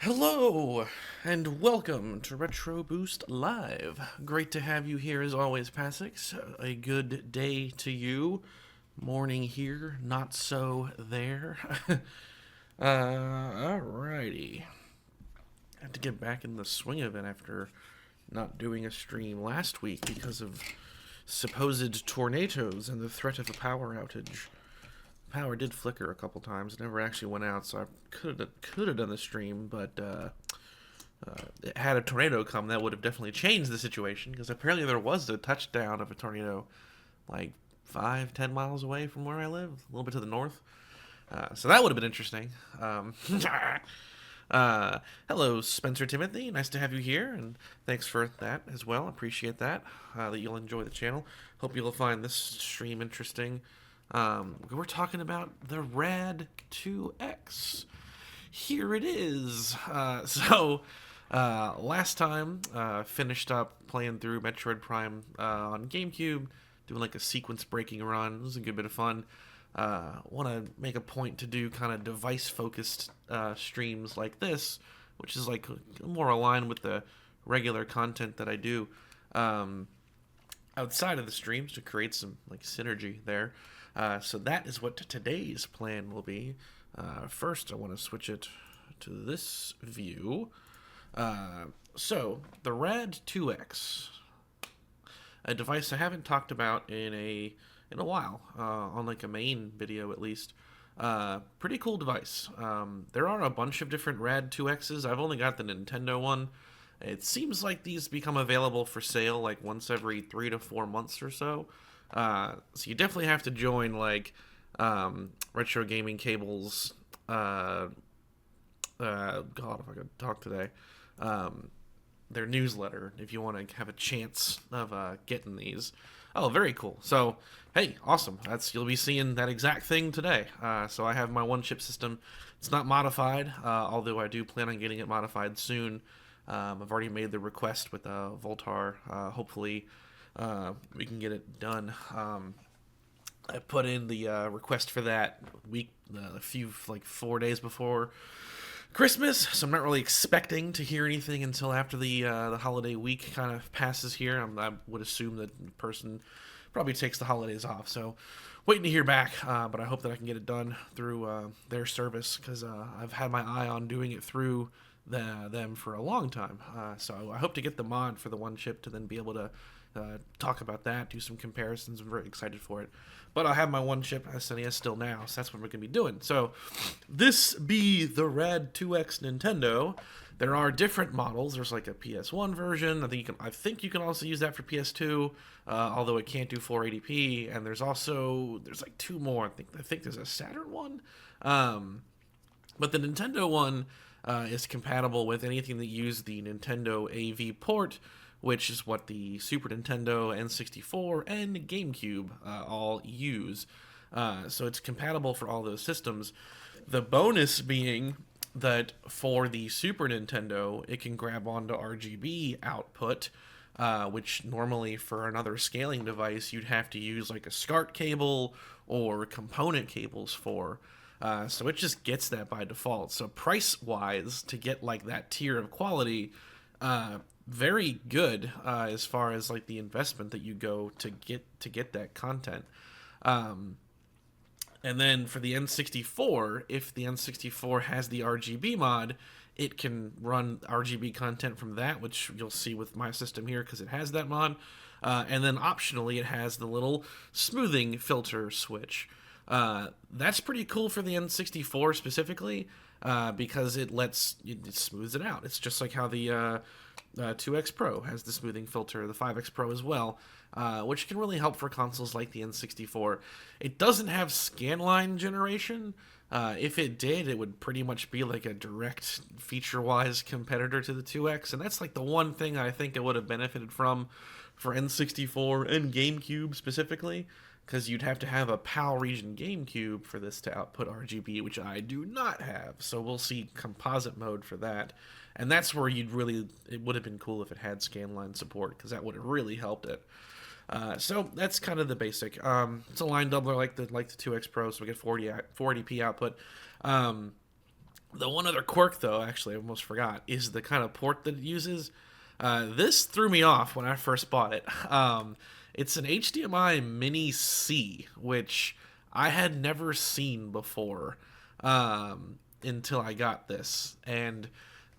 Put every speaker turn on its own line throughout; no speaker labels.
Hello, and welcome to Retro Boost Live. Great to have you here as always, Passix. A good day to you. Morning here, not so there. Alrighty. Had to get back in the swing of it after not doing a stream last week because of supposed tornadoes and the threat of a power outage. Power did flicker a couple times. It never actually went out, so I could have done the stream, but had a tornado come, that would have definitely changed the situation because apparently there was a touchdown of a tornado like 5-10 miles away from where I live, a little bit to the north. So that would have been interesting. Hello, Spencer Timothy. Nice to have you here, and thanks for that as well. Appreciate that. That you'll enjoy the channel. Hope you'll find this stream interesting. We're talking about the RAD2X. Here it is. Last time, finished up playing through Metroid Prime on GameCube, doing like a sequence breaking run. It was a good bit of fun. Want to make a point to do kind of device focused streams like this, which is like more aligned with the regular content that I do outside of the streams to create some like synergy there. So that is what today's plan will be. First, I want to switch it to this view. So the RAD2X, a device I haven't talked about in a while, on like a main video at least. Pretty cool device. There are a bunch of different RAD2Xs. I've only got the Nintendo one. It seems like these become available for sale like once every 3 to 4 months or so. So you definitely have to join like Retro Gaming Cable's God, if I could talk today, their newsletter if you want to have a chance of getting these. Oh, very cool. So hey, awesome. You'll be seeing that exact thing today. So I have my one chip system. It's not modified, although I do plan on getting it modified soon. I've already made the request with Voltar. Hopefully we can get it done. I put in the request for that a few, like 4 days before Christmas, so I'm not really expecting to hear anything until after the holiday week kind of passes here. I would assume that the person probably takes the holidays off, so waiting to hear back, but I hope that I can get it done through their service, because I've had my eye on doing it through them for a long time. So I hope to get the mod for the one chip to then be able to talk about that, do some comparisons. I'm very excited for it. But I have my one chip SNES still now, so that's what we're going to be doing. So this be the RAD2X Nintendo. There are different models. There's like a PS1 version. I think you can also use that for PS2, although it can't do 480p. And there's like two more. I think there's a Saturn one. But the Nintendo one is compatible with anything that uses the Nintendo AV port, which is what the Super Nintendo, N64, and GameCube all use. So it's compatible for all those systems. The bonus being that for the Super Nintendo, it can grab onto RGB output, which normally for another scaling device, you'd have to use like a SCART cable or component cables for. So it just gets that by default. So price-wise, to get like that tier of quality, very good as far as like the investment that you go to get that content. And then for the N64, if the N64 has the RGB mod, it can run RGB content from that, which you'll see with my system here because it has that mod. And then optionally, it has the little smoothing filter switch. That's pretty cool for the N64 specifically, because it smooths it out. It's just like how the 2X Pro has the smoothing filter, the 5X Pro as well, which can really help for consoles like the N64. It doesn't have scanline generation. If it did, it would pretty much be like a direct feature-wise competitor to the 2X, and that's like the one thing I think it would have benefited from for N64 and GameCube specifically, because you'd have to have a PAL region GameCube for this to output RGB, which I do not have. So we'll see composite mode for that. And that's where it would have been cool if it had scanline support, because that would have really helped it. So that's kind of the basic. It's a line doubler like the 2X Pro, so we get 40p output. The one other quirk, though, actually, I almost forgot, is the kind of port that it uses. This threw me off when I first bought it. It's an HDMI Mini C, which I had never seen before until I got this. And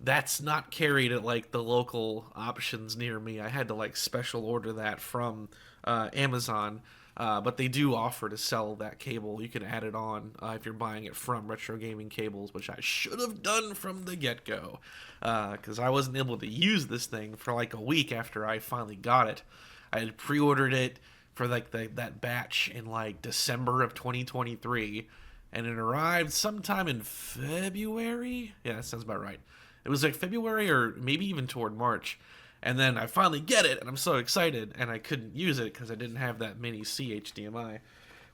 that's not carried at like the local options near me. I had to like special order that from Amazon. But they do offer to sell that cable. You can add it on if you're buying it from Retro Gaming Cables, which I should have done from the get-go, because I wasn't able to use this thing for like a week after I finally got it. I had pre-ordered it for like that batch in like December of 2023, and it arrived sometime in February. Yeah, that sounds about right. It was like February or maybe even toward March. And then I finally get it, and I'm so excited, and I couldn't use it because I didn't have that mini C HDMI,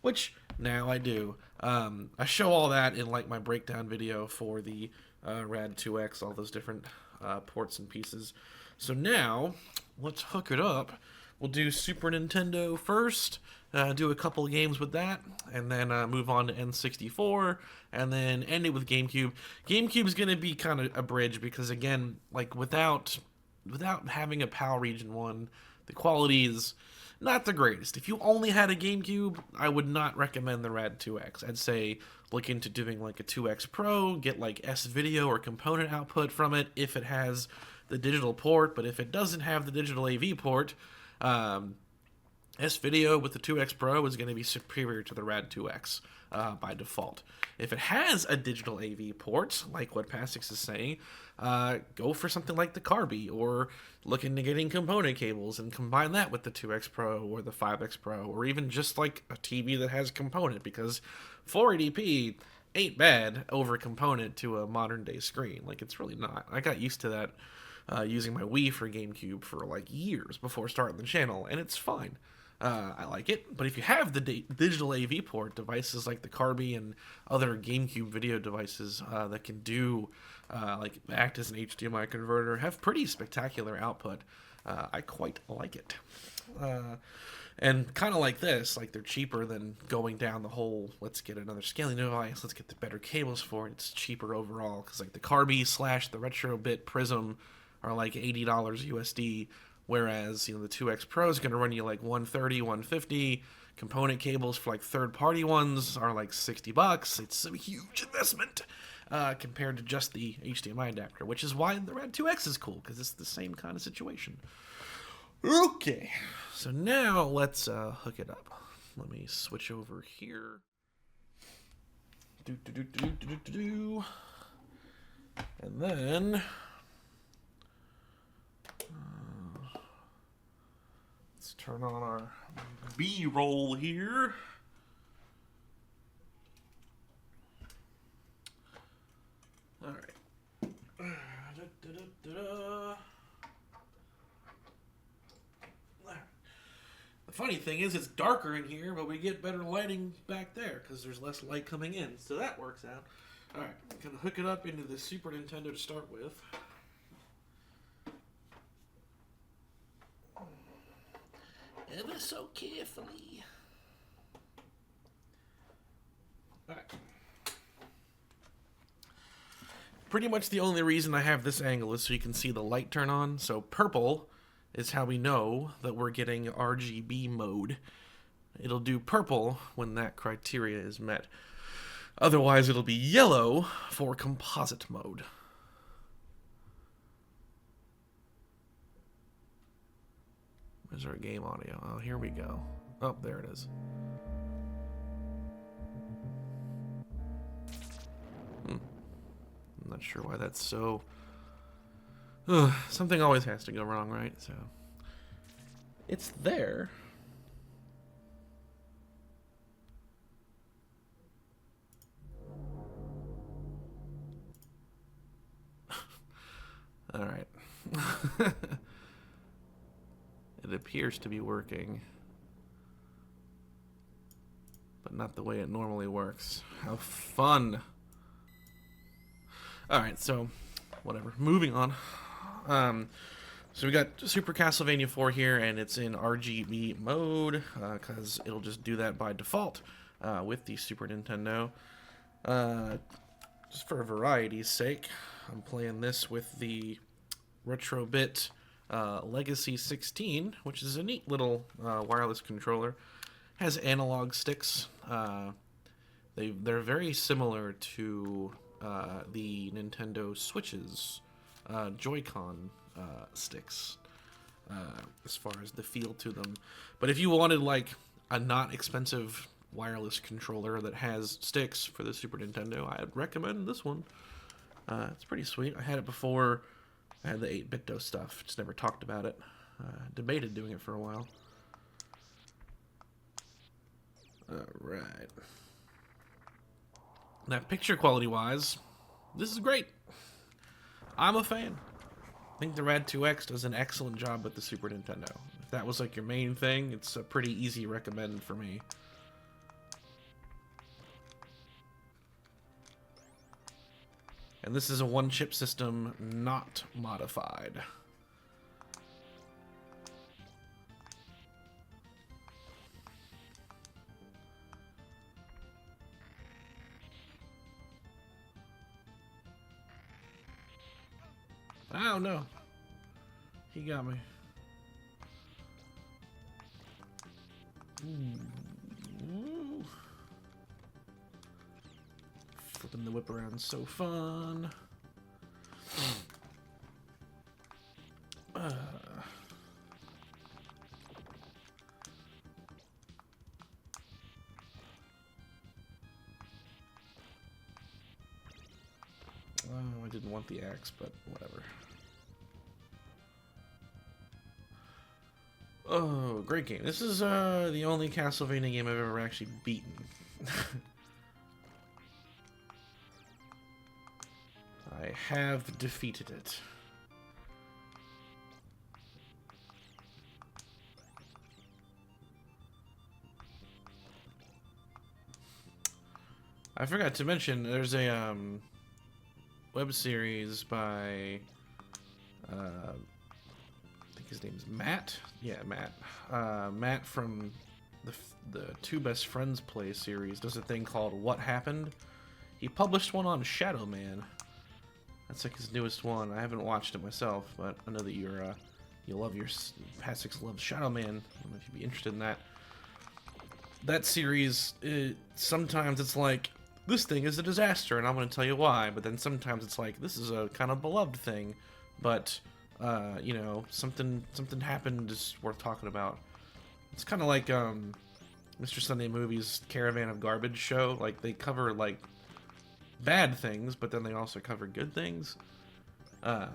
which now I do. I show all that in like my breakdown video for the RAD2X, all those different ports and pieces. So now, let's hook it up. We'll do Super Nintendo first, do a couple of games with that, and then move on to N64, and then end it with GameCube. GameCube's going to be kind of a bridge because, again, like without having a PAL Region 1, the quality is not the greatest. If you only had a GameCube, I would not recommend the RAD2X. I'd say look into doing like a 2X Pro, get like S-Video or component output from it if it has the digital port, but if it doesn't have the digital AV port, S-Video with the 2X Pro is going to be superior to the RAD2X by default. If it has a digital AV port, like what Passix is saying, go for something like the CARBY, or look into getting component cables and combine that with the 2X Pro or the 5X Pro, or even just like a TV that has component, because 480p ain't bad over component to a modern day screen. Like, it's really not. I got used to that using my Wii for GameCube for like years before starting the channel, and it's fine. I like it, but if you have the digital AV port, devices like the CARBY and other GameCube video devices that can do like act as an HDMI converter have pretty spectacular output. I quite like it. And kind of like this, like they're cheaper than going down the whole, let's get another scaling device, let's get the better cables for it. It's cheaper overall, because like the CARBY / the RetroBit Prism are like $80 USD, whereas, you know, the 2X Pro is going to run you like $130, $150. Component cables for like third-party ones are like $60. It's a huge investment compared to just the HDMI adapter, which is why the RAD2X is cool, because it's the same kind of situation. Okay, so now let's hook it up. Let me switch over here. And then let's turn on our B-roll here. All right. The funny thing is, it's darker in here, but we get better lighting back there because there's less light coming in, so that works out. All right, I'm gonna hook it up into the Super Nintendo to start with. Ever so carefully. Alright. Pretty much the only reason I have this angle is so you can see the light turn on. So purple is how we know that we're getting RGB mode. It'll do purple when that criteria is met. Otherwise, it'll be yellow for composite mode. Where's our game audio? Oh, here we go. Oh, there it is. I'm not sure why that's so... something always has to go wrong, right? So, it's there. All right. It appears to be working, but not the way it normally works. How fun. Alright, so, whatever. Moving on. So we got Super Castlevania 4 here, and it's in RGB mode, because it'll just do that by default with the Super Nintendo. just for variety's sake, I'm playing this with the Retrobit Legacy 16, which is a neat little wireless controller. Has analog sticks. They're very similar to the Nintendo Switch's Joy-Con sticks as far as the feel to them. But if you wanted like a not expensive wireless controller that has sticks for the Super Nintendo, I'd recommend this one. It's pretty sweet. I had it before. I had the 8-bit stuff. Just never talked about it. Debated doing it for a while. Alright. Now, picture quality-wise, this is great. I'm a fan. I think the RAD2X does an excellent job with the Super Nintendo. If that was like your main thing, it's a pretty easy recommend for me. And this is a one-chip system, not modified. Oh no, he got me. Ooh. Flipping the whip around, so fun. Oh, I didn't want the axe, but whatever. Oh, great game. This is the only Castlevania game I've ever actually beaten. I have defeated it. I forgot to mention, there's a web series by I think his name's Matt. Yeah, Matt. Matt from the Two Best Friends Play series does a thing called What Happened. He published one on Shadow Man. That's like his newest one. I haven't watched it myself, but I know that you love your Passix loves Shadow Man. I don't know if you'd be interested in that. That series, sometimes it's like, this thing is a disaster, and I'm going to tell you why. But then sometimes it's like, this is a kind of beloved thing, but you know, something happened is worth talking about. It's kind of like Mr. Sunday Movie's Caravan of Garbage show. Like, they cover like bad things, but then they also cover good things. But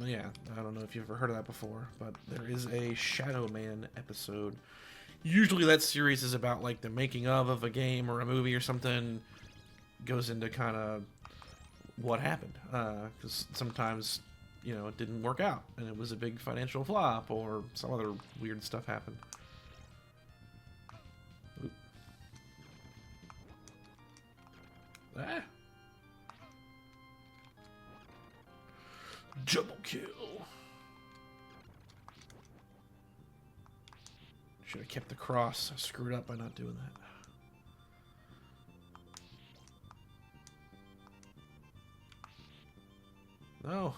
yeah, I don't know if you've ever heard of that before, but there is a Shadow Man episode. Usually that series is about like the making of a game or a movie or something. Goes into kind of what happened, because sometimes, you know, it didn't work out and it was a big financial flop or some other weird stuff happened. Oop. Ah. Double kill. Should have kept the cross. I screwed up by not doing that. No.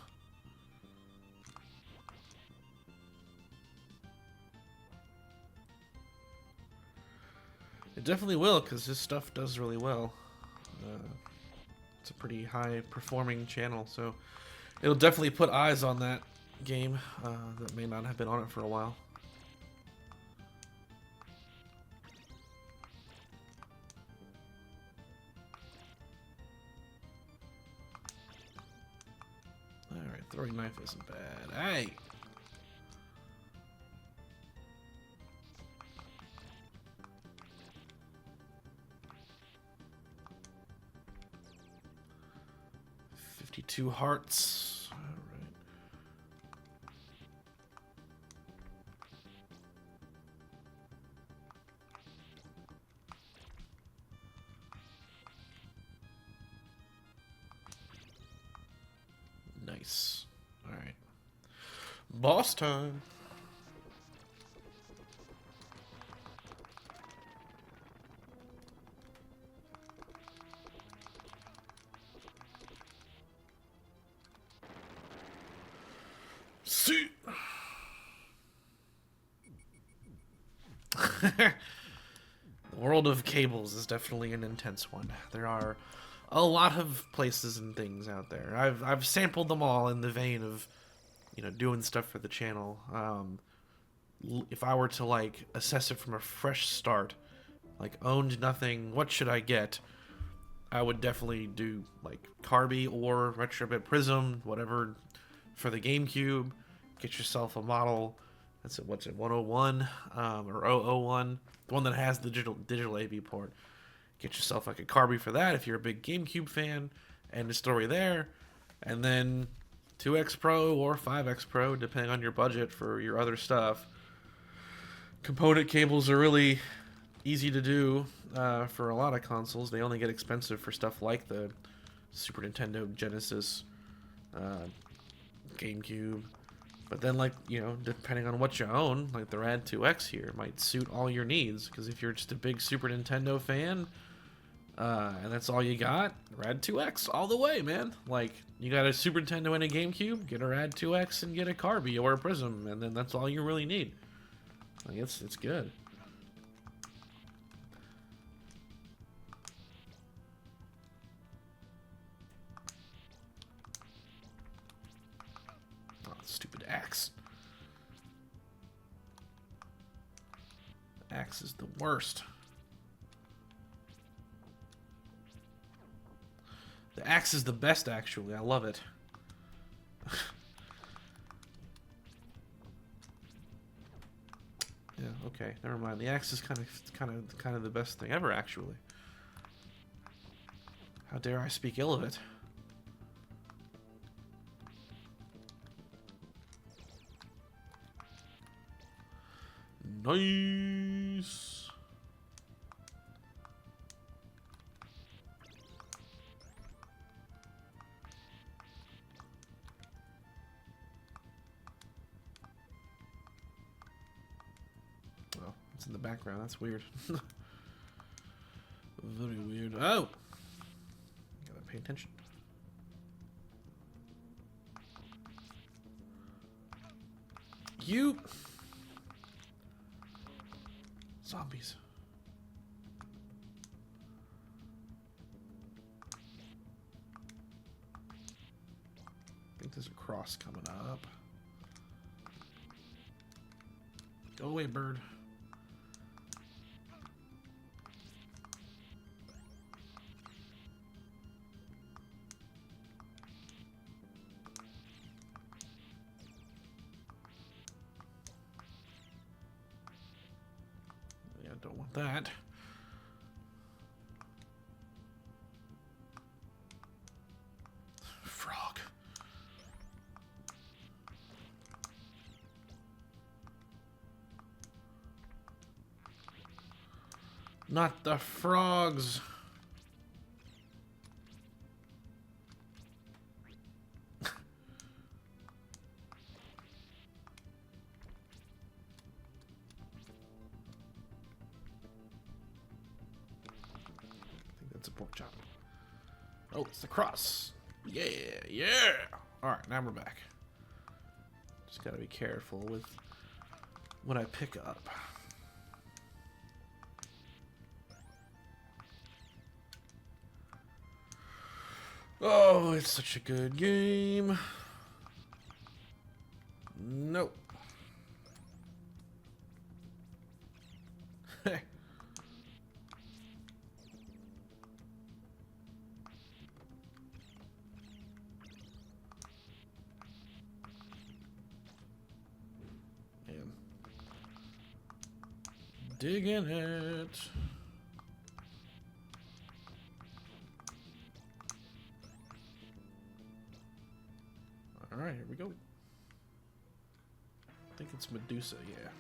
It definitely will, because this stuff does really well. It's a pretty high-performing channel, so it'll definitely put eyes on that game that may not have been on it for a while. Alright, throwing knife isn't bad. Hey! Two hearts. All right. Nice. All right. Boss time. See. The world of cables is definitely an intense one. There are a lot of places and things out there. I've sampled them all in the vein of, you know, doing stuff for the channel. If I were to like assess it from a fresh start, like owned nothing, what should I get? I would definitely do like CARBY or Retrobit Prism, whatever, for the GameCube. Get yourself a model. That's it. What's it? 101 or 001, the one that has the digital AV port. Get yourself like a CARBY for that if you're a big GameCube fan. End the story there. And then 2X Pro or 5X Pro, depending on your budget for your other stuff. Component cables are really easy to do for a lot of consoles. They only get expensive for stuff like the Super Nintendo, Genesis, GameCube. But then, like, you know, depending on what you own, like the RAD2X here might suit all your needs. Because if you're just a big Super Nintendo fan, and that's all you got, RAD2X all the way, man. Like, you got a Super Nintendo and a GameCube, get a RAD2X and get a CARBY or a Prism, and then that's all you really need. Like, it's good. Oh, stupid axe. Axe is the worst. The axe is the best, actually. I love it. Yeah, okay, never mind. The axe is kind of the best thing ever, actually. How dare I speak ill of it? Nice. Oh, it's in the background. That's weird. Very weird. Oh! Gotta pay attention. You... Zombies. I think there's a cross coming up. Go away, bird. Don't want that. Frog. Not the frogs. It's a pork chop. Oh, it's the cross. Yeah, yeah. All right, now we're back. Just gotta be careful with what I pick up. Oh, it's such a good game. Nope. Digging it. All right, here we go. I think it's Medusa, yeah.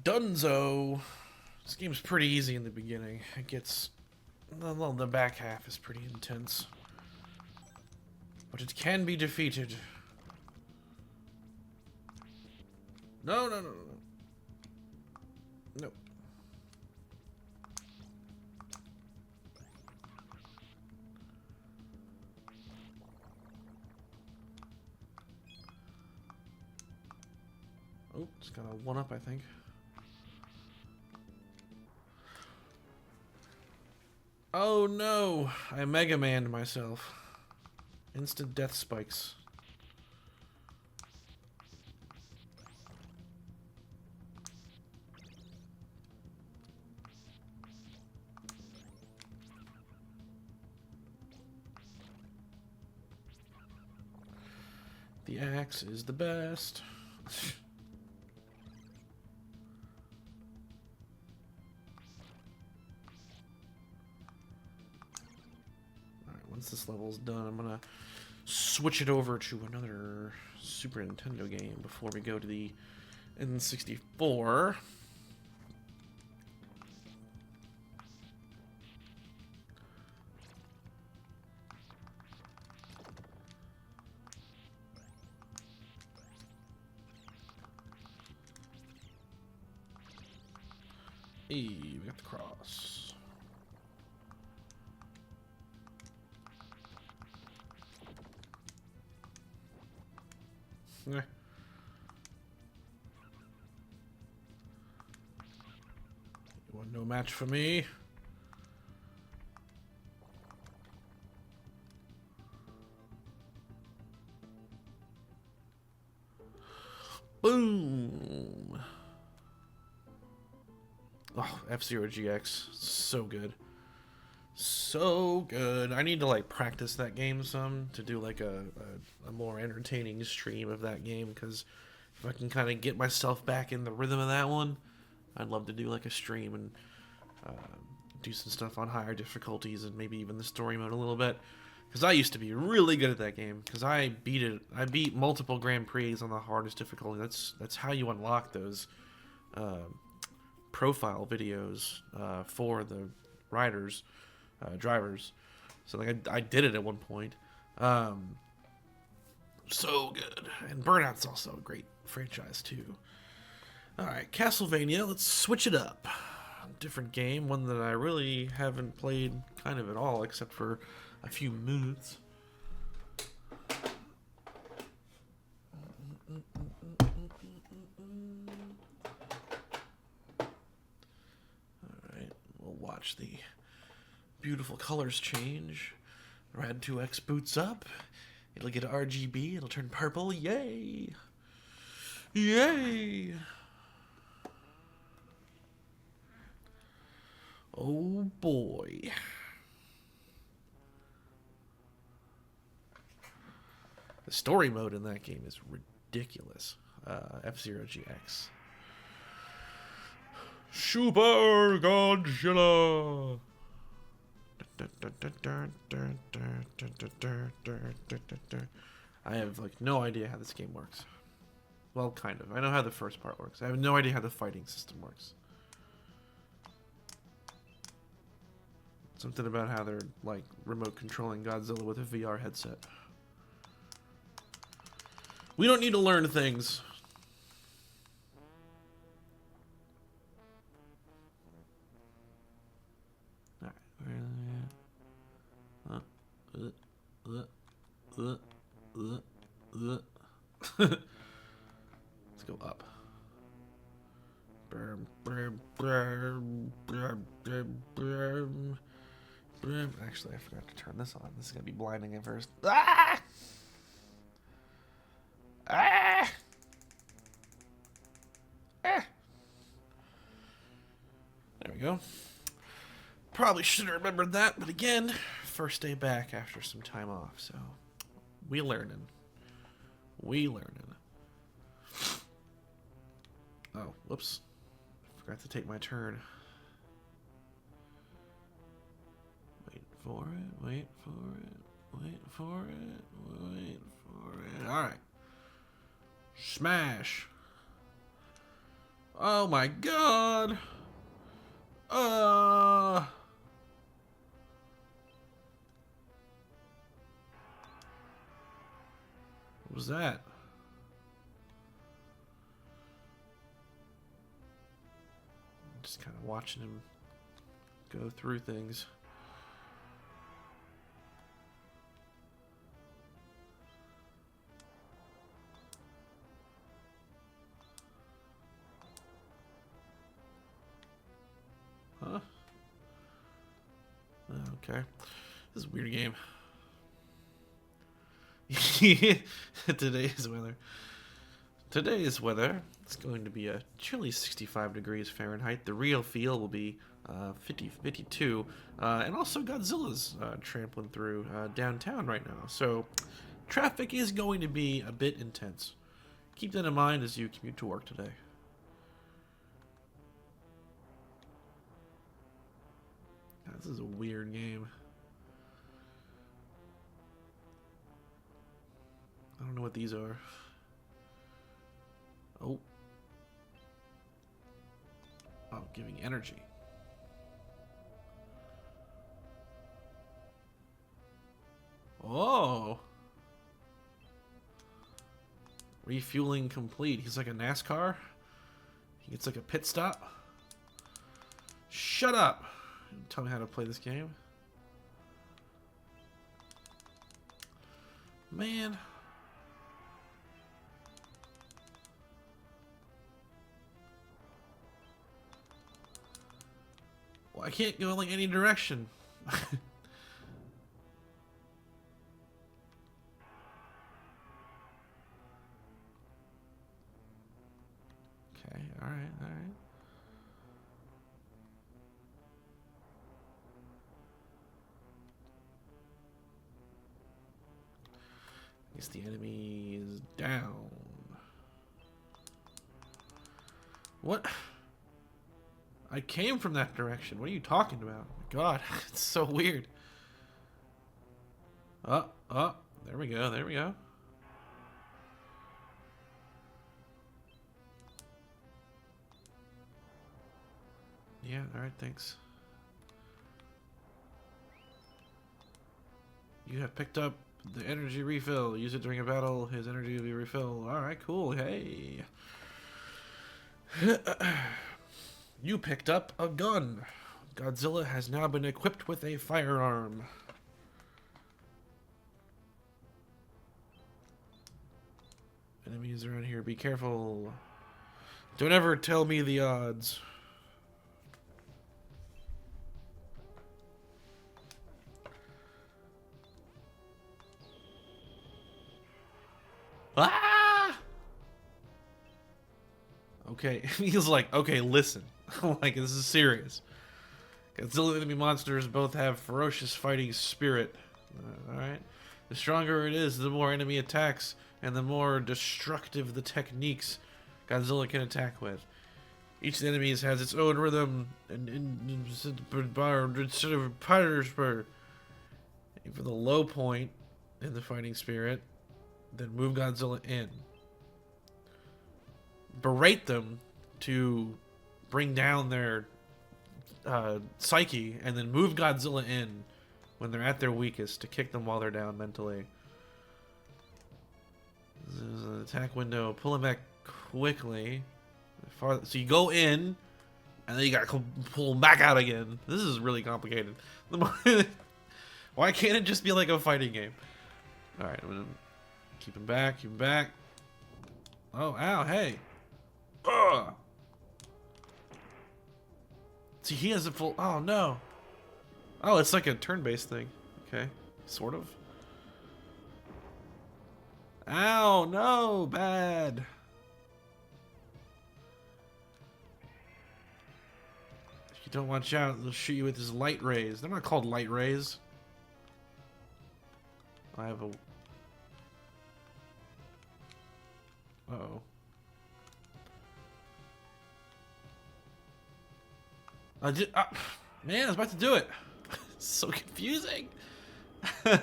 Dunzo. This game's pretty easy in the beginning. It gets... the back half is pretty intense. But it can be defeated. No, no, no, no. No. Oh, it's got a 1-up, I think. Oh no! I Mega Man'd myself. Instant death spikes. The axe is the best. Alright, once this level's done, I'm gonna switch it over to another Super Nintendo game before we go to the N64. Hey, we got the cross. Eh. You want no match for me? Boom! Oh, F-Zero GX, so good. So good. I need to like practice that game some to do like a more entertaining stream of that game, because if I can kind of get myself back in the rhythm of that one, I'd love to do like a stream and do some stuff on higher difficulties and maybe even the story mode a little bit. Because I used to be really good at that game, because I beat multiple Grand Prix on the hardest difficulty. That's how you unlock those profile videos for the riders, drivers. So like I did it at one point. So good. And Burnout's also a great franchise too. Alright, Castlevania, let's switch it up. Different game, one that I really haven't played kind of at all, except for a few minutes. Alright, we'll watch the beautiful colors change. RAD2X boots up. It'll get RGB, it'll turn purple, yay! Yay! Oh boy. The story mode in that game is ridiculous. F-Zero GX. Super Godzilla! I have like no idea how this game works. Well, kind of. I know how the first part works. I have no idea how the fighting system works. Something about how they're like remote controlling Godzilla with a VR headset. We don't need to learn things. Let's go up. Actually, I forgot to turn this on. This is gonna be blinding at first. Ah! Ah! Ah! There we go. Probably should have remembered that, but again, first day back after some time off, so we learning. We learning. Oh, whoops. Forgot to take my turn. Wait for it, wait for it, wait for it, wait for it. Alright. Smash. Oh my god. What was that? Just kind of watching him go through things. Okay. This is a weird game. Today's weather. Today's weather, it's going to be a chilly 65 degrees Fahrenheit. The real feel will be 52. And also Godzilla's trampling through downtown right now. So traffic is going to be a bit intense. Keep that in mind as you commute to work today. This is a weird game. I don't know what these are. Oh. Oh, giving energy. Oh. Refueling complete. He's like a NASCAR. He gets like a pit stop. Shut up. Tell me how to play this game. Man. Well, I can't go in like any direction. Okay, alright, alright. I guess the enemy is down. What? I came from that direction. What are you talking about? God, it's so weird. Oh, there we go, there we go. Yeah, alright, thanks. You have picked up the energy refill. Use it during a battle. His energy will be refilled. Alright, cool. Hey. You picked up a gun. Godzilla has now been equipped with a firearm. Enemies around here. Be careful. Don't ever tell me the odds. Ah! Okay, he's like, okay, listen. Like, this is serious. Godzilla and enemy monsters both have ferocious fighting spirit. Alright. The stronger it is, the more enemy attacks, and the more destructive the techniques Godzilla can attack with. Each of the enemies has its own rhythm, and instead of Pyre's for the low point in the fighting spirit, then move Godzilla in. Berate them to bring down their psyche, and then move Godzilla in when they're at their weakest to kick them while they're down mentally. This is an attack window. Pull him back quickly. So you go in, and then you gotta pull him back out again. This is really complicated. Why can't it just be like a fighting game? Alright, I'm gonna keep him back, keep him back. Oh, ow, hey. Ugh. See, he has a full... Oh, no. Oh, it's like a turn-based thing. Okay. Sort of. Ow, no. Bad. If you don't watch out, they'll shoot you with his light rays. They're not called light rays. I have a... Uh-oh. Man, I was about to do it. So confusing. I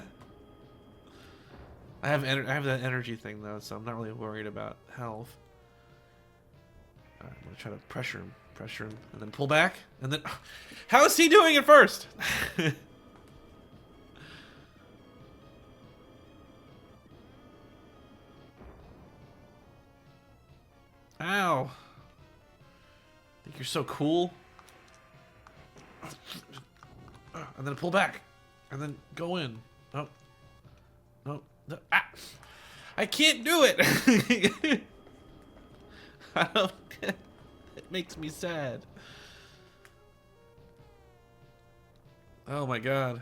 have that energy thing though, so I'm not really worried about health. All right, I'm gonna try to pressure him, and then pull back, and then. How is he doing it first? Ow! Think you're so cool? And then pull back, and then go in. No, no, no. Ah! I can't do it. I don't. It makes me sad. Oh my god.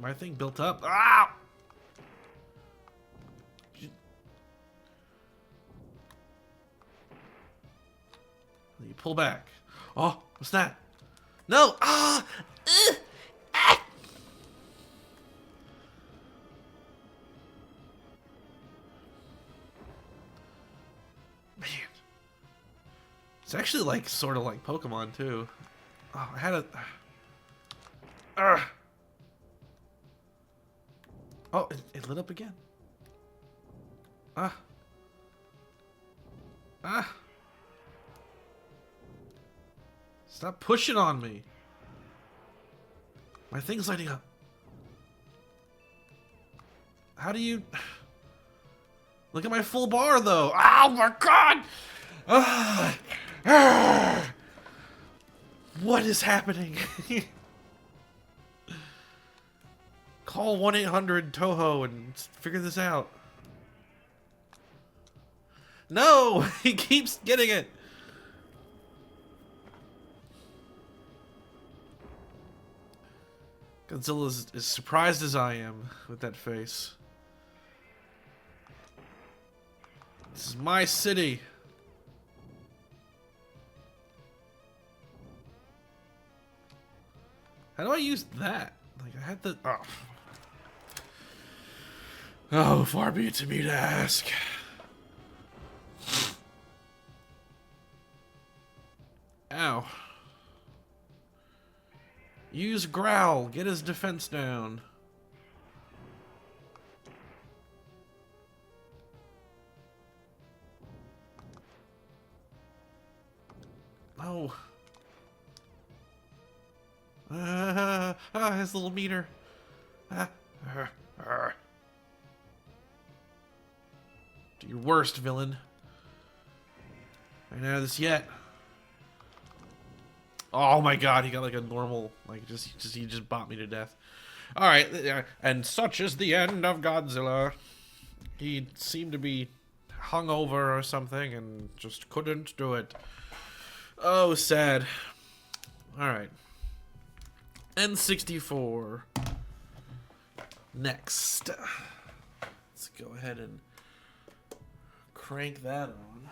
My thing built up. Ah! You pull back. Oh, what's that? No! Ah! Ah! Man. It's actually like sort of like Pokemon too. Oh, I had a. Oh, it lit up again. Ah. Ah. Stop pushing on me. My thing's lighting up. How do you... Look at my full bar, though. Oh, my God. Ah. Ah. What is happening? Call 1-800-TOHO and figure this out. No! He keeps getting it. Godzilla is as surprised as I am with that face. This is my city. How do I use that? Like, I had the... Oh. Oh, far be it to me to ask. Ow. Use growl. Get his defense down. No. His little meter. Do your worst, villain. I know this yet. Oh my God, he got like a normal, like he just bought me to death. All right, and such is the end of Godzilla. He seemed to be hungover or something and just couldn't do it. Oh, sad. All right. N64. Next. Let's go ahead and crank that on.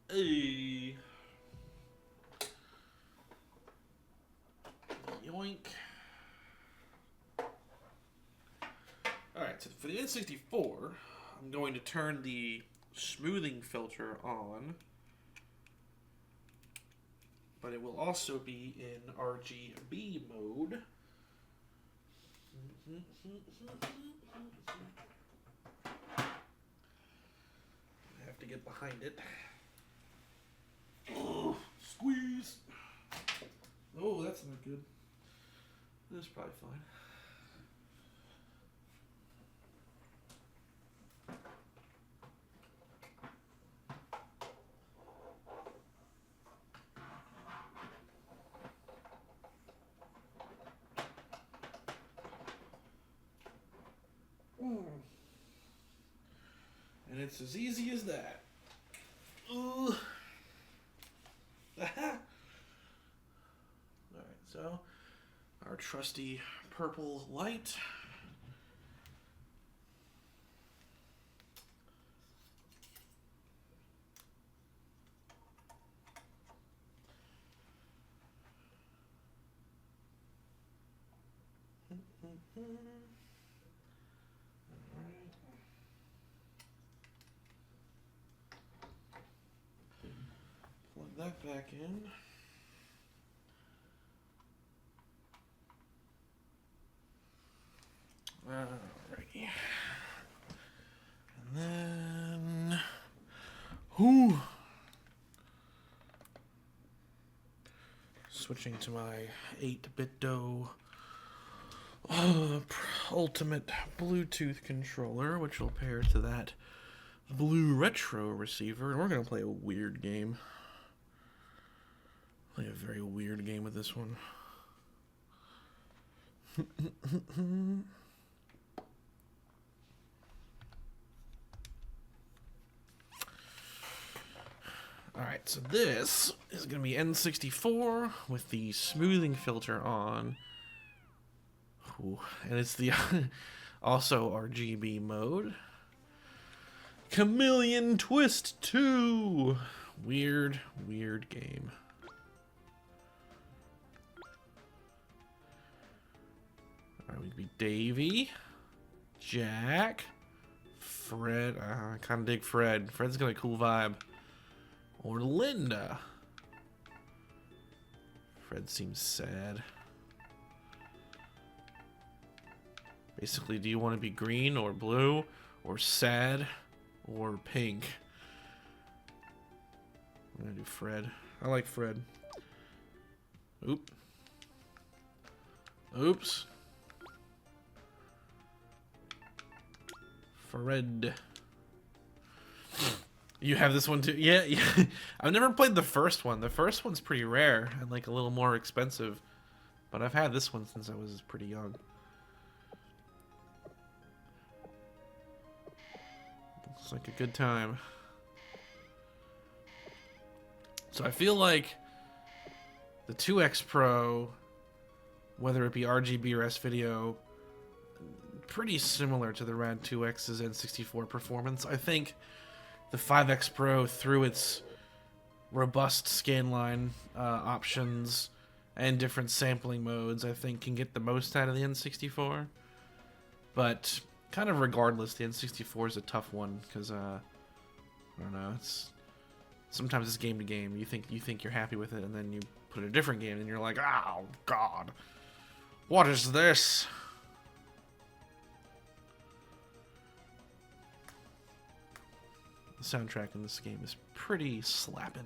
Hey. Yoink. Alright, so for the N64, I'm going to turn the smoothing filter on, but it will also be in RGB mode. I have to get behind it. Oh, squeeze. Oh, that's not good. That's probably fine. And it's as easy as that. Ooh. Alright, so our trusty purple light. Plug that back in. Alrighty. And then... Whew. Switching to my 8-bit-do ultimate Bluetooth controller, which will pair to that blue retro receiver, and we're going to play a weird game. Play a very weird game with this one. Alright, so this is going to be N64 with the smoothing filter on. Ooh, and it's the also RGB mode. Chameleon Twist 2! Weird, weird game. Alright, we'd be Davey, Jack, Fred. I kind of dig Fred. Fred's got a cool vibe. Or Linda. Fred seems sad. Basically, do you want to be green or blue or sad or pink? I'm gonna do Fred. I like Fred. Oop. Oops. Fred. You have this one too? Yeah, yeah. I've never played the first one. The first one's pretty rare and like a little more expensive. But I've had this one since I was pretty young. Looks like a good time. So I feel like the 2X Pro, whether it be RGB or S-Video, pretty similar to the RAD2X's N64 performance. I think the 5X Pro, through its robust scanline options and different sampling modes, I think can get the most out of the N64. But kind of regardless, the N64 is a tough one because I don't know. Sometimes it's game to game. You think you're happy with it, and then you put a different game, and you're like, oh God, what is this? The soundtrack in this game is pretty slappin'.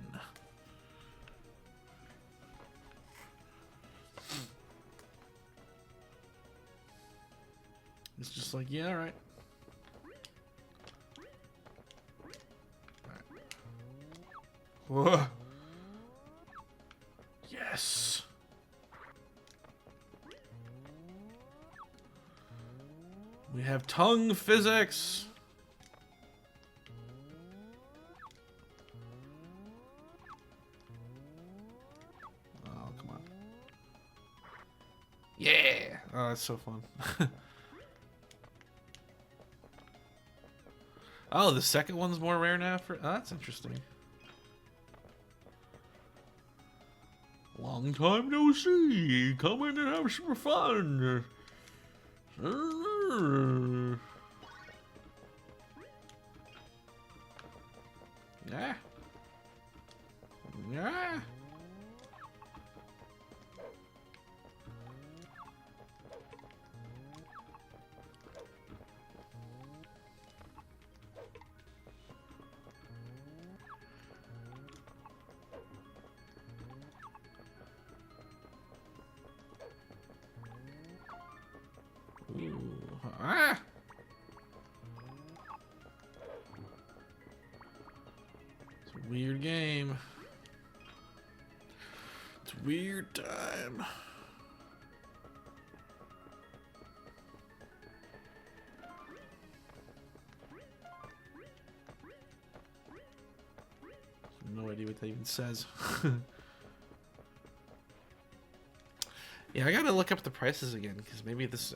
It's just like, yeah, alright. Whoa. Yes. We have tongue physics. Oh, come on. Yeah. Oh, that's so fun. Oh, the second one's more rare now for... Oh, that's interesting. Long time no see. Come in and have some fun. Yeah. Yeah. Ooh. Ah! It's a weird game. It's a weird time. No idea what that even says. Yeah, I gotta look up the prices again because maybe this.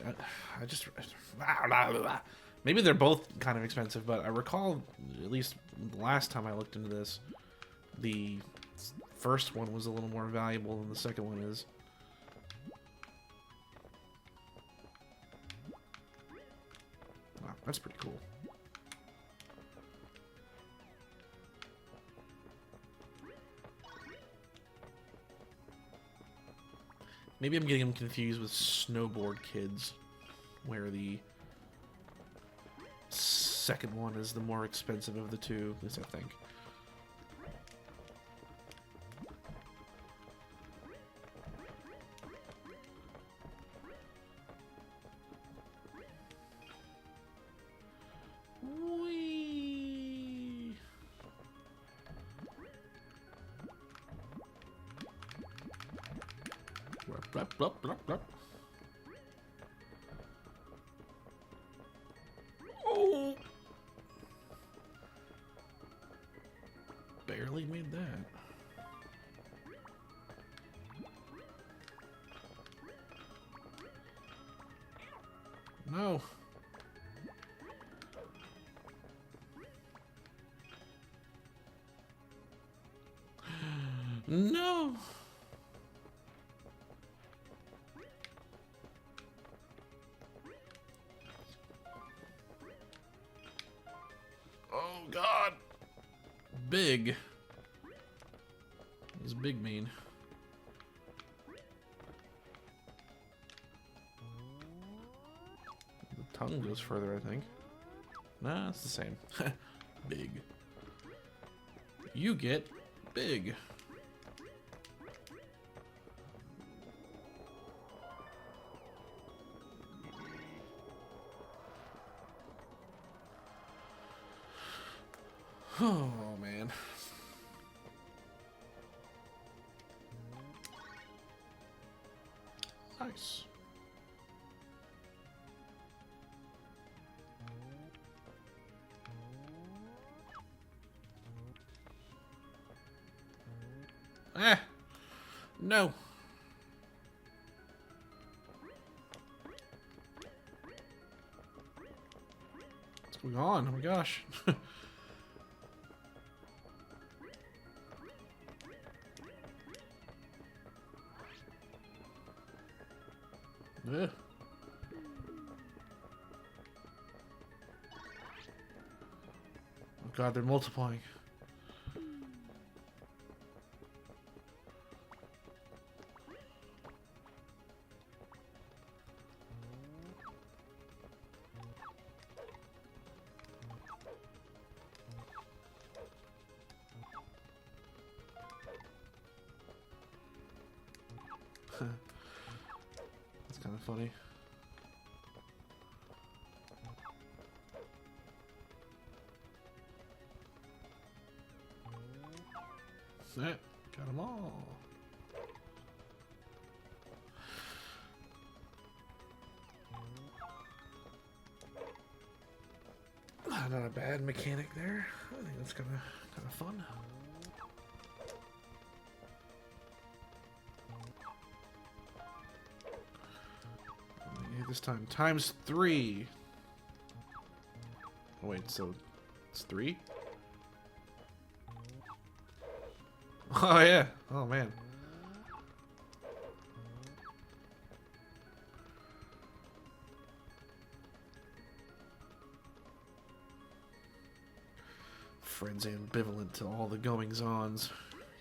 Maybe they're both kind of expensive, but I recall at least the last time I looked into this, the first one was a little more valuable than the second one is. Wow, that's pretty cool. Maybe I'm getting them confused with Snowboard Kids, where the second one is the more expensive of the two, at least I think. Whee! Blup, blup, blup, blup. Oh! Barely made that. No. No. Oh God. Big. What does big mean? The tongue goes further, I think. Nah, it's the same. Big. You get big. Oh, man. Nice. Ah! No! What's going on? Oh my gosh. Ugh. Oh God, they're multiplying. That's kind of funny. Got them all. Not a bad mechanic there. I think that's kind of fun. This time times 3. Oh wait, so it's 3? Oh yeah. Oh man. Fred's ambivalent to all the goings-ons.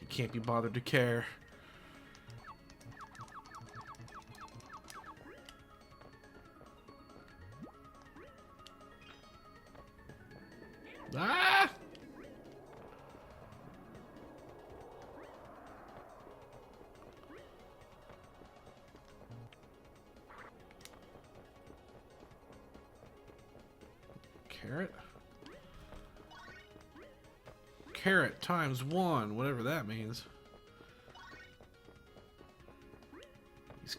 He can't be bothered to care. Ah! Carrot? Carrot times 1, whatever that means. These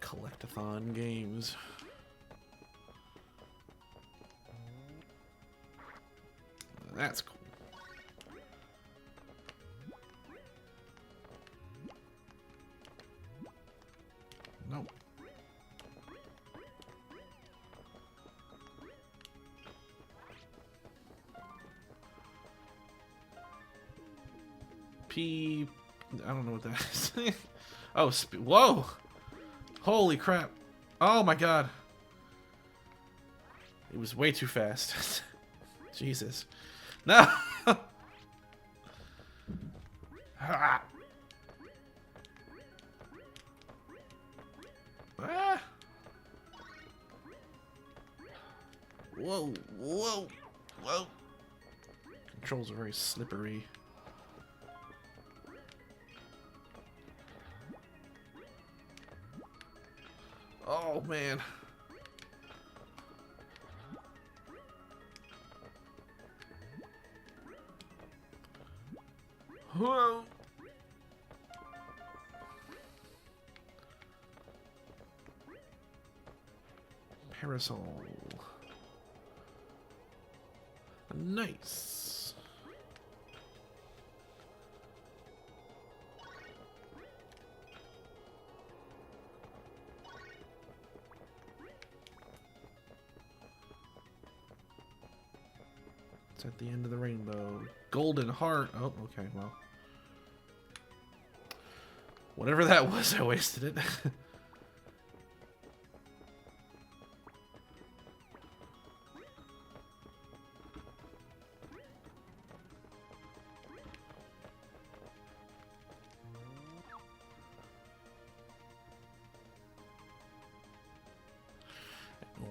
collectathon games. That's cool. Nope. P. I don't know what that is. Oh, whoa! Holy crap! Oh my god! It was way too fast. Jesus. No! Ah. Ah. Whoa, whoa, whoa. Controls are very slippery. Oh, man. Whoa. Parasol. Nice. Just at the end of the rainbow. Golden heart. Oh, okay, well. Whatever that was, I wasted it.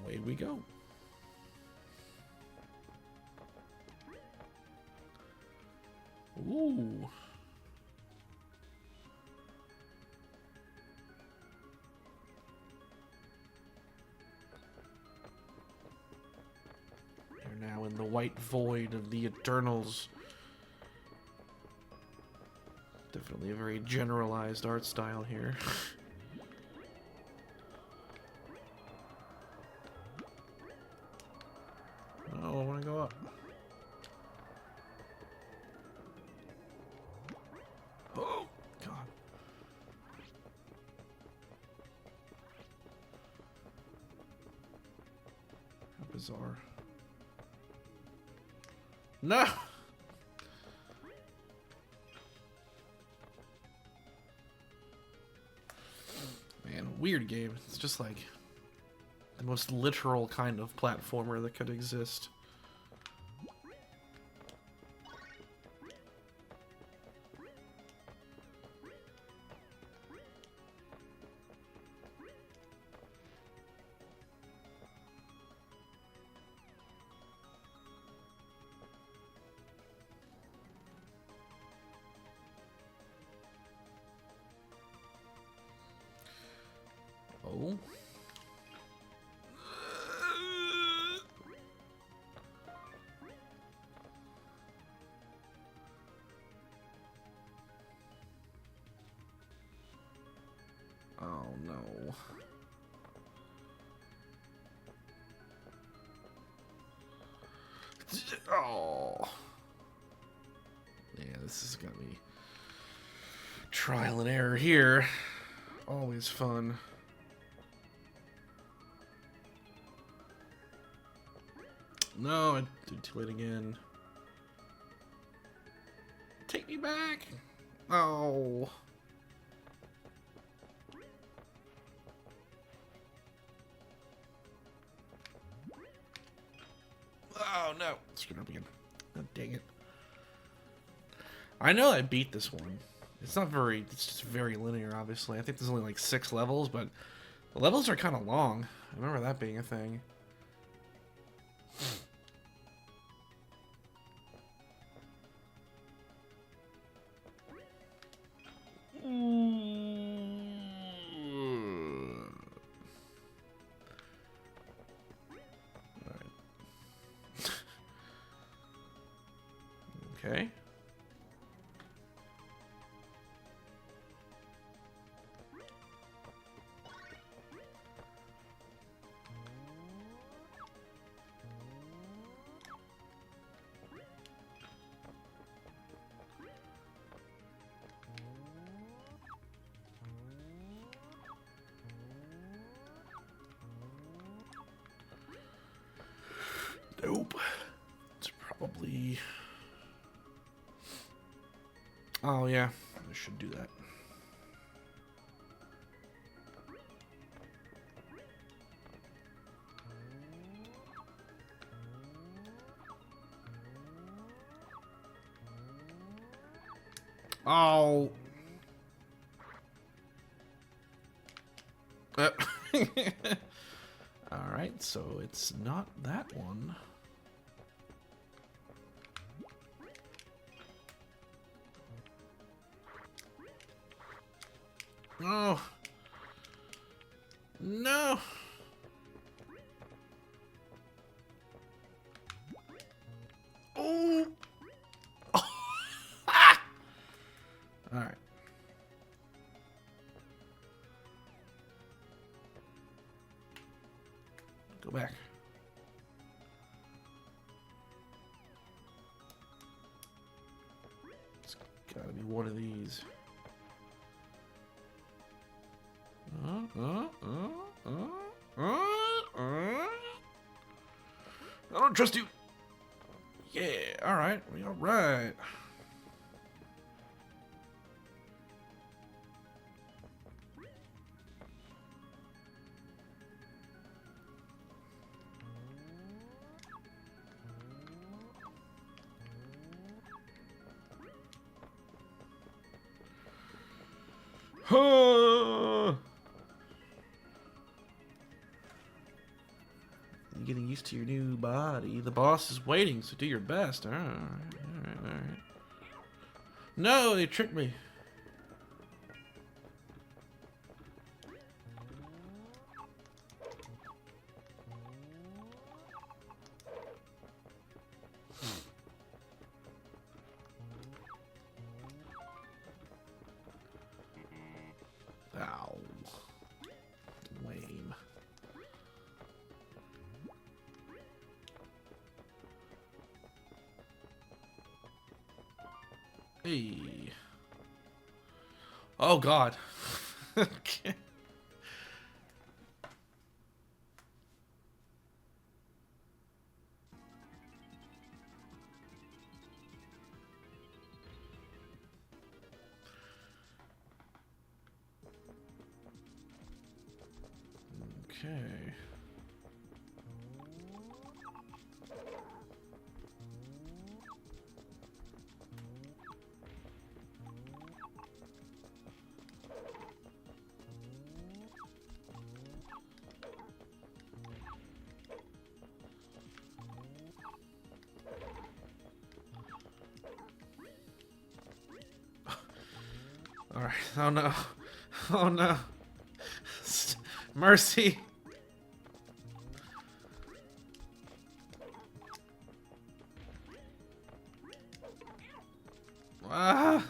Away we go. Ooh. You're now in the white void of the Eternals. Definitely a very generalized art style here. Oh, I want to go up. Oh, God. How bizarre. No! Man, weird game. It's just like the most literal kind of platformer that could exist. Oh. Oh no. Oh. Yeah, this is gonna be trial and error here. Always fun. No, I did too late again. Take me back. Oh. Oh no. Screwed up again. Oh, dang it. I know I beat this one. It's not very, it's just very linear, obviously. I think there's only like 6 levels, but the levels are kind of long. I remember that being a thing. Okay. Nope. It's probably... Oh, yeah. I should do that. Oh. Alright, so it's not that one. Oh. No. Oh. Ah. All right. Go back. It's gotta be one of these. I don't trust you. Yeah. all right, all right. You're getting used to your new body. The boss is waiting, so do your best. All right, all right. No, they tricked me. Ow. Lame. Hey. Oh, God. Okay. Okay. All right. Oh no. Oh no. Mercy. Ah.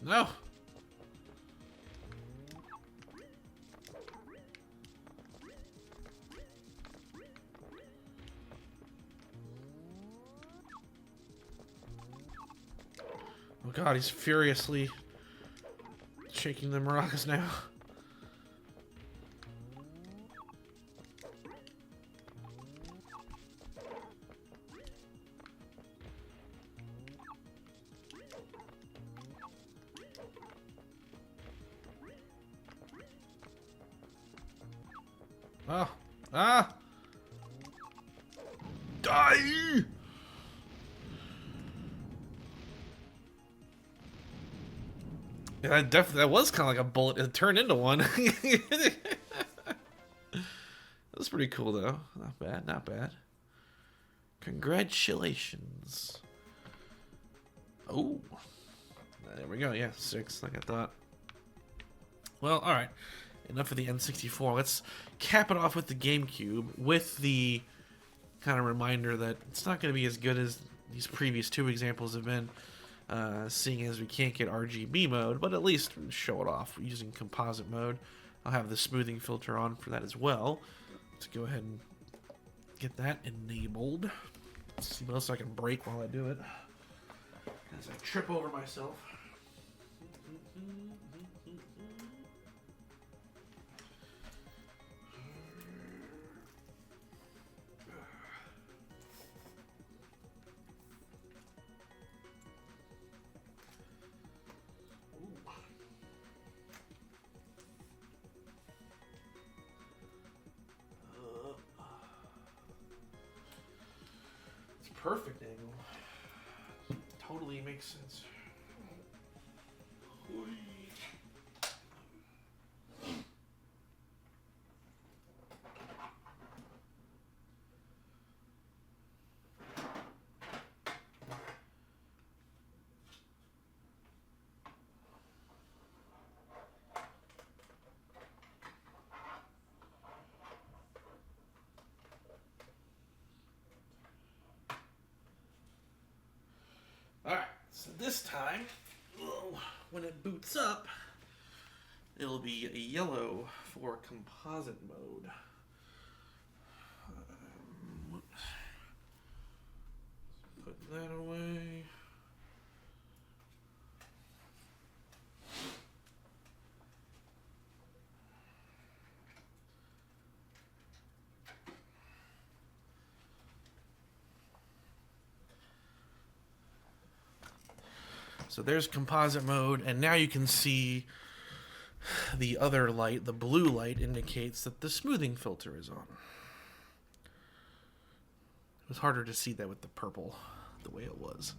No. Oh God, he's furiously shaking the maracas now. Oh. Ah! Die! Yeah, that was kind of like a bullet. It turned into one. That's pretty cool, though. Not bad, not bad. Congratulations. Oh. There we go. Yeah, 6, like I thought. Well, alright. Enough of the N64. Let's cap it off with the GameCube, with the kind of reminder that it's not going to be as good as these previous 2 examples have been, seeing as we can't get RGB mode, but at least show it off using composite mode. I'll have the smoothing filter on for that as well. Let's go ahead and get that enabled. Let's see what else I can break while I do it, as I trip over myself. Perfect angle. Totally makes sense. Alright, so this time, when it boots up, it'll be a yellow for composite mode. Put that away. So there's composite mode, and now you can see the other light, the blue light, indicates that the smoothing filter is on. It was harder to see that with the purple, the way it was.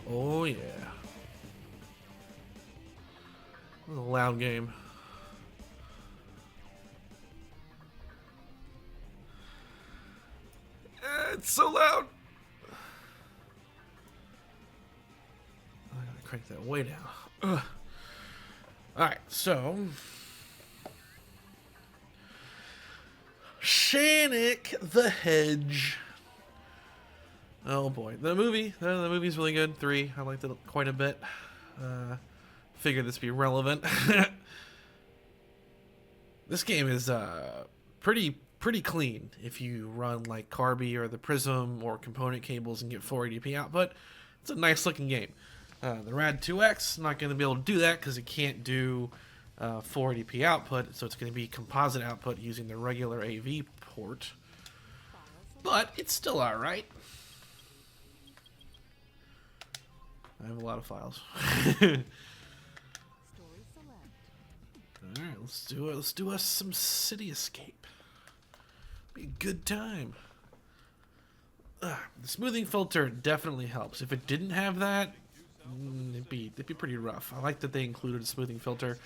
Oh yeah. It was a loud game. It's so loud! I gotta crank that way down. Ugh. Alright, so Sonic the Hedge. Oh boy, the movie's really good. 3, I liked it quite a bit. Figured this would be relevant. This game is pretty clean if you run like CARBY or the Prism or component cables and get 480p output. It's a nice looking game. The RAD2X, not going to be able to do that because it can't do 480p output, so it's going to be composite output using the regular AV port. But it's still alright. I have a lot of files. Alright, let's do it. Let's do us some City Escape. Be a good time. The smoothing filter definitely helps. If it didn't have that, it'd be pretty rough. I like that they included a smoothing filter,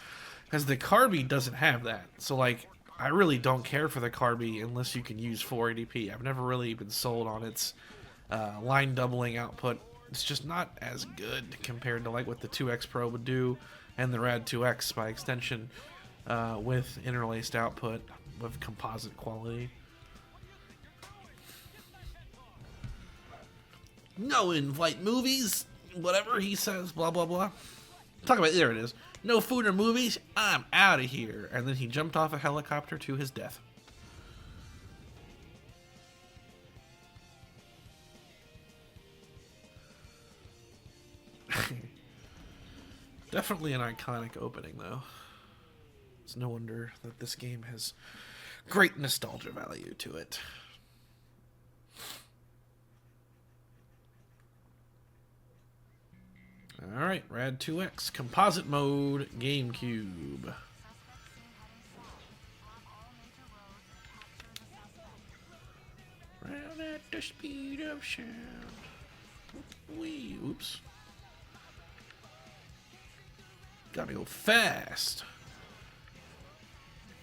because the CARBY doesn't have that. So like, I really don't care for the CARBY unless you can use 480p. I've never really been sold on its line doubling output. It's just not as good compared to like what the 2X Pro would do, and the RAD2X by extension, with interlaced output with composite quality. No in-flight movies, whatever he says, blah blah blah. Talk about, there it is. No food or movies, I'm out of here. And then he jumped off a helicopter to his death. Definitely an iconic opening, though. It's no wonder that this game has great nostalgia value to it. Alright, RAD2X, composite mode, GameCube. Round at the speed of sound. Wee, oops. Gotta go fast.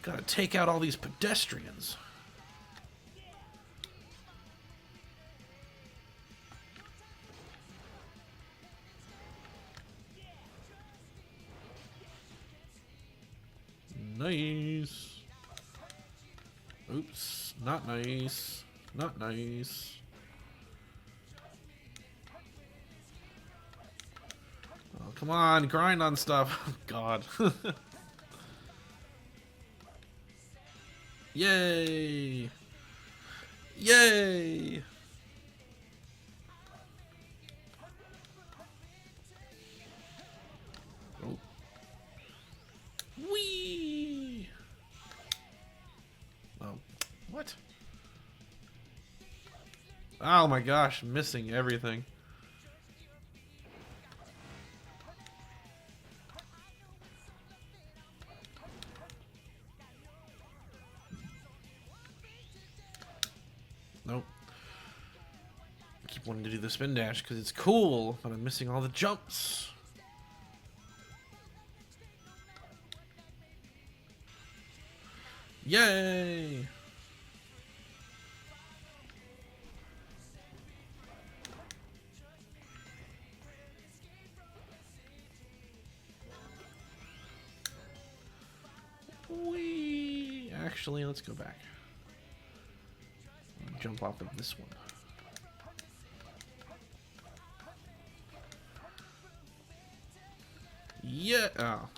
Gotta take out all these pedestrians. Nice. Oops, not nice. Not nice. Oh, come on, grind on stuff. God. Yay! Yay! Oh. Whee! Oh, what? Oh my gosh, missing everything. Nope. I keep wanting to do the spin dash because it's cool, but I'm missing all the jumps. Yay! Whee! Actually, let's go back. Jump off of this one. Yeah. Oh.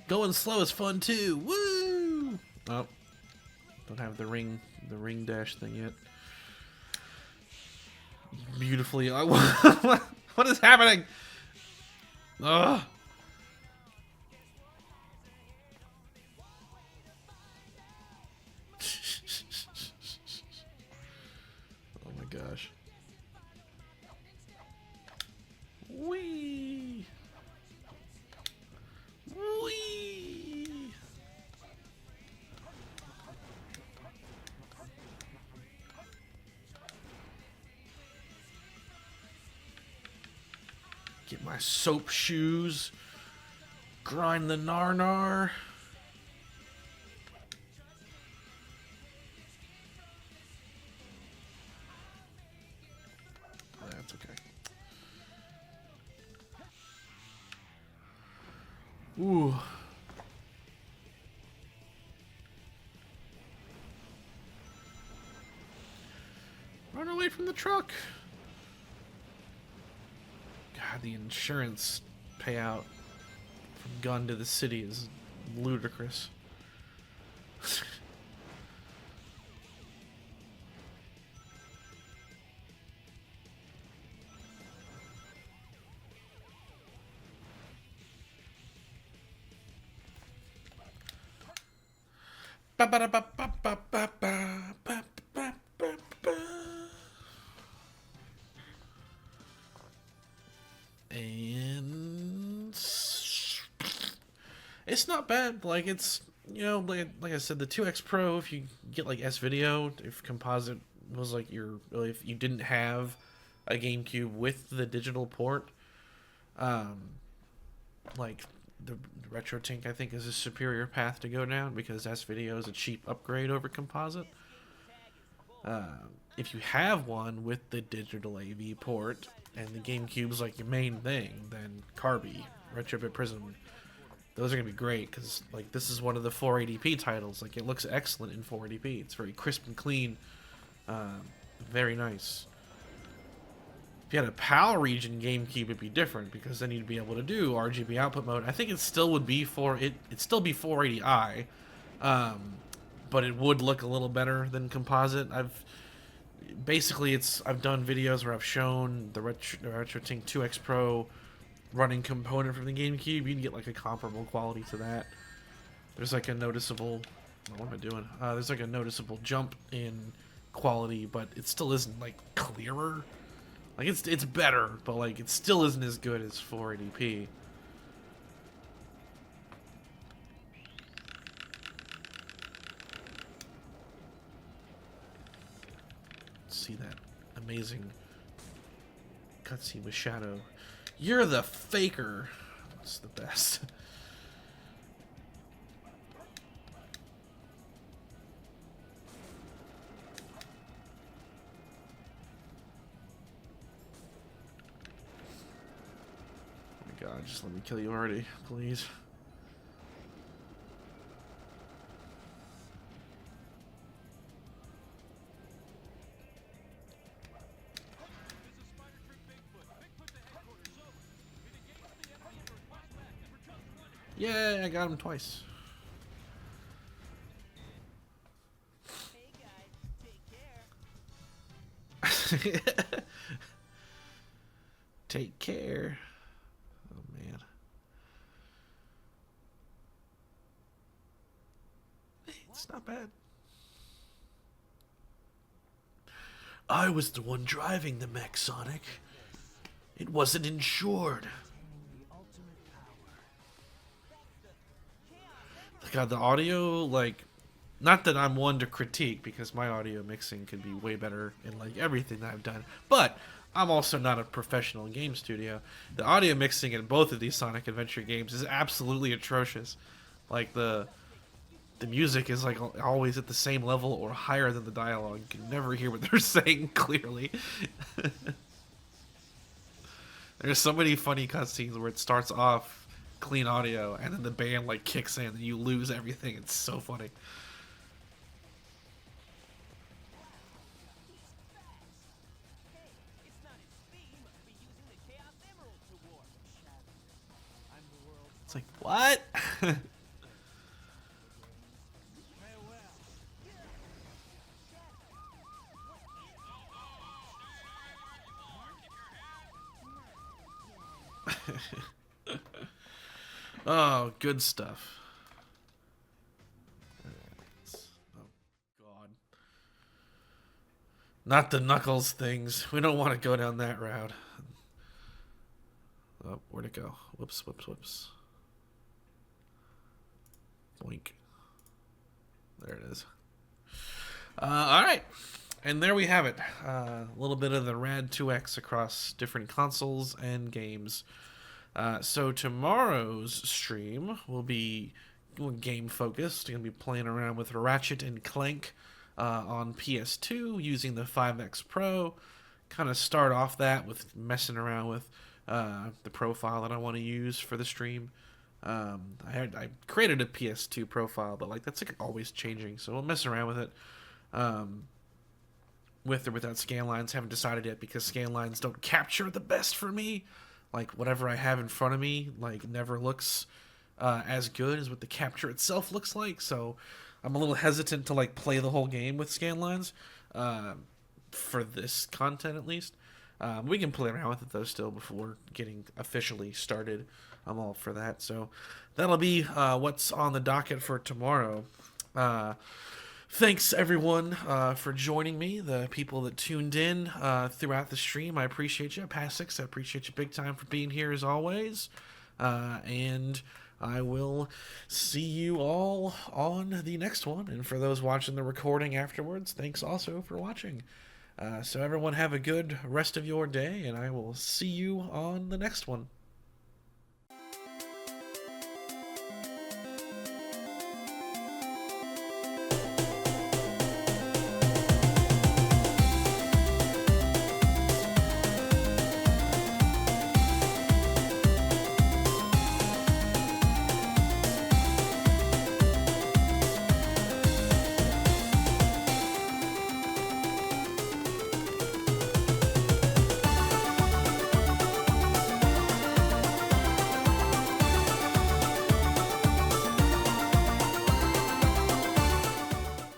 Going slow is fun too. Woo! Oh, Don't have the ring dash thing yet. Beautifully. What is happening? Ugh. Oh my gosh. Wee. Wee. Get my soap shoes. Grind the nar. That's okay. Ooh. Run away from the truck. God, the insurance payout from gun to the city is ludicrous. And it's not bad. Like, it's, you know, like I said, the 2X Pro, if you get like S video, if composite was like if you didn't have a GameCube with the digital port, like the RetroTINK I think is a superior path to go down, because S video is a cheap upgrade over composite. If you have one with the digital AV port and the GameCube's like your main thing, then CARBY, Retrobit Prism, those are gonna be great, because like this is one of the 480p titles. Like, it looks excellent in 480p. It's very crisp and clean, very nice. If you had a PAL region GameCube, it'd be different, because then you'd be able to do RGB output mode. I think it still would be it'd still be 480i, but it would look a little better than composite. I've done videos where I've shown the RetroTINK 2X Pro running component from the GameCube. You can get like a comparable quality to that. There's like a noticeable, what am I doing? There's like a noticeable jump in quality, but it still isn't like clearer. Like, it's better, but like it still isn't as good as 480p. See that amazing cutscene with Shadow. You're the faker. It's the best. Oh my god, just let me kill you already, please. Yeah, I got him twice. Hey guys, take care. Take care. Oh man. It's not bad. I was the one driving the mech, Sonic. It wasn't insured. God, the audio, like, not that I'm one to critique, because my audio mixing could be way better in like everything that I've done, but I'm also not a professional game studio. The audio mixing in both of these Sonic Adventure games is absolutely atrocious. Like, the music is like always at the same level or higher than the dialogue. You can never hear what they're saying clearly. There's so many funny cutscenes where it starts off clean audio and then the band like kicks in and you lose everything. It's so funny. It's like, what? Oh, good stuff. Oh, God. Not the Knuckles things. We don't want to go down that route. Oh, where'd it go? Whoops, whoops, whoops. Boink. There it is. All right. And there we have it. A little bit of the RAD2X across different consoles and games. So tomorrow's stream will be game focused. Going to be playing around with Ratchet and Clank on PS2 using the 5X Pro. Kind of start off that with messing around with the profile that I want to use for the stream. I created a PS2 profile, but like that's like always changing, so we'll mess around with it. With or without scan lines, haven't decided yet because scan lines don't capture the best for me. Like whatever I have in front of me, like never looks as good as what the capture itself looks like. So I'm a little hesitant to like play the whole game with scan lines for this content at least. We can play around with it though still before getting officially started. I'm all for that. So that'll be what's on the docket for tomorrow. Thanks, everyone, for joining me. The people that tuned in throughout the stream, I appreciate you. Past six, I appreciate you big time for being here as always. And I will see you all on the next one. And for those watching the recording afterwards, thanks also for watching. So everyone have a good rest of your day, and I will see you on the next one.